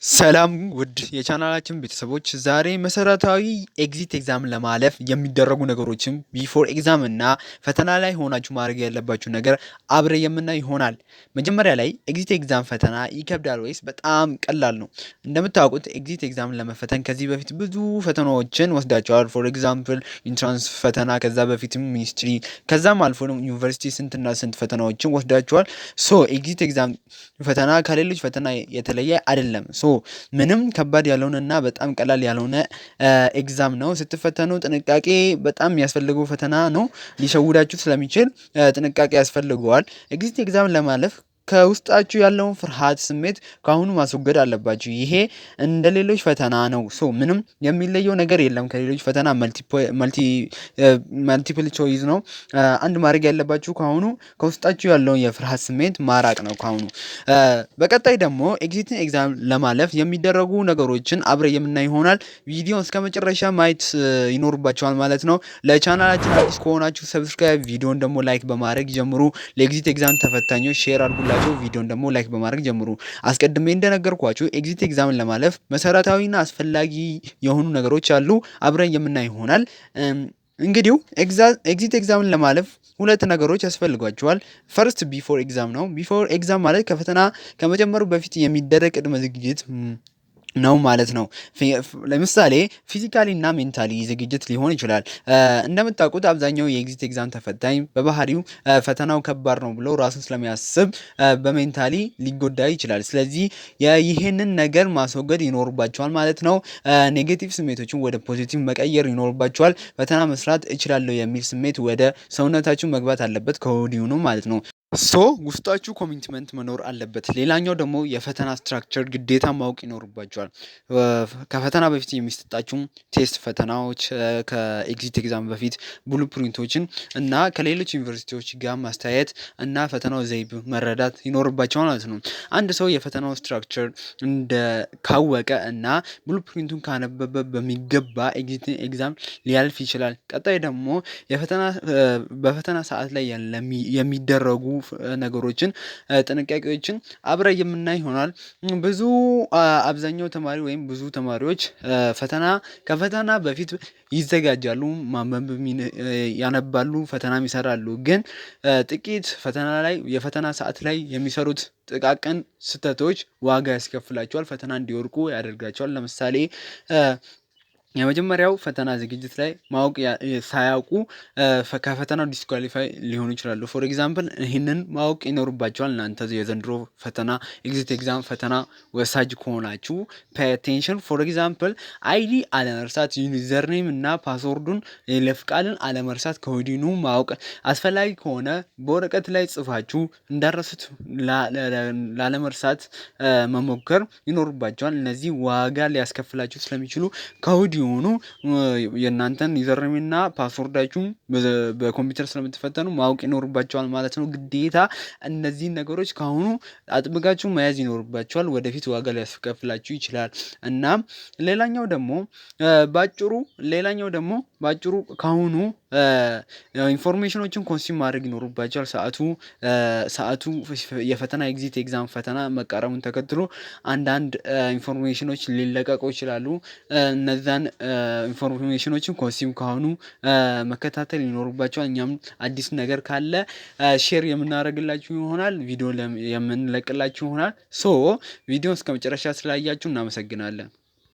ሰላም ውድ የቻናላችን ቤተሰቦች ዛሬ መሰረታዊ ኤግዚት ኤግዛም ለማለፍ የሚደረጉ ነገሮችን ቢፎር ኤግዛም እና ፈተና ላይ ሆናችሁ ማድረግ ያለባችሁ ነገር አብረ የምናይ ይሆናል። መጀመሪያ ላይ ኤግዚት ኤግዛም ፈተና ይከብዳል ወይስ በጣም ቀላል ነው? እንደምታውቁት ኤግዚት ኤግዛም ለመፈተን ከዚህ በፊት ብዙ ፈተናዎችን ወስዳችኋል። ፎር ኤግዛምፕል ኢንትራንስ ፈተና፣ ከዛ በፊትም ሚኒስትሪ፣ ከዛም አልፎ ዩኒቨርሲቲ ስንትና ስንት ፈተናዎችን ወስዳችኋል። ሶ ኤግዚት ኤግዛም ፈተና ከሌሎች ፈተና የተለየ አይደለም። ምንም ከባድ ያልሆነና በጣም ቀላል ያልሆነ ኤግዛም ነው። ስትፈተኑ ጥንቃቄ በጣም የሚያስፈልገው ፈተና ነው። ሊሸውዳችሁ ስለሚችል ጥንቃቄ ያስፈልገዋል። ኤግዚት ኤግዛም ለማለፍ ከውስጣችሁ ያለውን ፍርሃት ስሜት ከአሁኑ ማስወገድ አለባችሁ። ይሄ እንደ ሌሎች ፈተና ነው። ምንም የሚለየው ነገር የለም ከሌሎች ፈተና። መልቲፕል ቾይዝ ነው። አንድ ማድረግ ያለባችሁ ከአሁኑ ከውስጣችሁ ያለውን የፍርሃት ስሜት ማራቅ ነው ከአሁኑ። በቀጣይ ደግሞ ኤግዚት ኤግዛም ለማለፍ የሚደረጉ ነገሮችን አብረ የምናይ ይሆናል። ቪዲዮ እስከ መጨረሻ ማየት ይኖርባችኋል ማለት ነው። ለቻናላችን አዲስ ከሆናችሁ ሰብስክራይብ፣ ቪዲዮን ደግሞ ላይክ በማድረግ ጀምሩ። ለኤግዚት ኤግዛም ተፈታኞች ሼር አድርጉላችሁ። ቪዲዮን ደግሞ ላይክ በማድረግ ጀምሩ። አስቀድሜ እንደነገርኳችሁ ኤግዚት ኤግዛምን ለማለፍ መሰረታዊና አስፈላጊ የሆኑ ነገሮች አሉ። አብረን የምናይ ይሆናል። እንግዲህ ኤግዚት ኤግዛምን ለማለፍ ሁለት ነገሮች ያስፈልጓቸዋል። ፈርስት ቢፎር ኤግዛም ነው። ቢፎር ኤግዛም ማለት ከፈተና ከመጀመሩ በፊት የሚደረግ ቅድመ ዝግጅት ነው ማለት ነው። ለምሳሌ ፊዚካሊ እና ሜንታሊ ዝግጅት ሊሆን ይችላል። እንደምታውቁት አብዛኛው የኤግዚት ኤግዛም ተፈታኝ በባህሪው ፈተናው ከባድ ነው ብሎ ራሱን ስለሚያስብ በሜንታሊ ሊጎዳ ይችላል። ስለዚህ ይሄንን ነገር ማስወገድ ይኖርባቸዋል ማለት ነው። ኔጌቲቭ ስሜቶችን ወደ ፖዚቲቭ መቀየር ይኖርባቸዋል። ፈተና መስራት እችላለሁ የሚል ስሜት ወደ ሰውነታችሁ መግባት አለበት ከወዲሁ ነው ማለት ነው። ውስጣችሁ ኮሚትመንት መኖር አለበት። ሌላኛው ደግሞ የፈተና ስትራክቸር ግዴታ ማወቅ ይኖርባቸዋል። ከፈተና በፊት የሚሰጣችሁ ቴስት ፈተናዎች፣ ከኤግዚት ኤግዛም በፊት ብሉ ፕሪንቶችን እና ከሌሎች ዩኒቨርሲቲዎች ጋር ማስተያየት እና ፈተናው ዘይብ መረዳት ይኖርባቸዋል ማለት ነው። አንድ ሰው የፈተናው ስትራክቸር ካወቀ እና ብሉ ፕሪንቱን ካነበበ በሚገባ ኤግዚት ኤግዛም ሊያልፍ ይችላል። ቀጣይ ደግሞ በፈተና ሰዓት ላይ የሚደረጉ ነገሮችን ጥንቃቄዎችን አብረ የምናይ ይሆናል። አብዛኛው ተማሪ ወይም ብዙ ተማሪዎች ከፈተና በፊት ይዘጋጃሉ፣ ማንበብ ያነባሉ፣ ፈተናም ይሰራሉ። ግን ጥቂት የፈተና ሰዓት ላይ የሚሰሩት ጥቃቅን ስህተቶች ዋጋ ያስከፍላቸዋል፣ ፈተና እንዲወርቁ ያደርጋቸዋል። ለምሳሌ የመጀመሪያው ፈተና ዝግጅት ላይ ማወቅ ሳያውቁ ከፈተናው ዲስኳሊፋይ ሊሆኑ ይችላሉ። ፎር ኤግዛምፕል ይህንን ማወቅ ይኖርባቸዋል። እናንተ የዘንድሮ ፈተና ኤግዚት ኤግዛም ፈተና ወሳጅ ከሆናችሁ ፔይ አቴንሽን። ፎር ኤግዛምፕል አይዲ አለመርሳት፣ ዩዘርኔም እና ፓስወርዱን ለፍቃልን አለመርሳት ከወዲኑ ማወቅ አስፈላጊ ከሆነ በወረቀት ላይ ጽፋችሁ እንዳረሱት ላለመርሳት መሞከር ይኖርባቸዋል። እነዚህ ዋጋ ሊያስከፍላችሁ ስለሚችሉ ከወዲሁ የእናንተን ዩዘርኔምና ፓስወርዳችሁን በኮምፒውተር ስለምትፈተኑ ማወቅ ይኖርባቸዋል ማለት ነው። ግዴታ እነዚህን ነገሮች ካሁኑ አጥብቃችሁ መያዝ ይኖርባቸዋል። ወደፊት ዋጋ ሊያስከፍላችሁ ይችላል። እና ሌላኛው ደግሞ ባጭሩ ካሁኑ ኢንፎርሜሽኖችን ኮንሱም ማድረግ ይኖርባቸዋል። ሰዓቱ የፈተና ኤግዚት ኤግዛም ፈተና መቃረሙን ተከትሎ አንዳንድ ኢንፎርሜሽኖች ሊለቀቁ ይችላሉ። እነዛን ኢንፎርሜሽኖችን ኮንሱም ካሁኑ መከታተል ይኖርባቸዋል። እኛም አዲስ ነገር ካለ ሼር የምናደርግላችሁ ይሆናል፣ ቪዲዮ የምንለቅላችሁ ይሆናል። ቪዲዮ እስከ መጨረሻ ስላያችሁ እናመሰግናለን።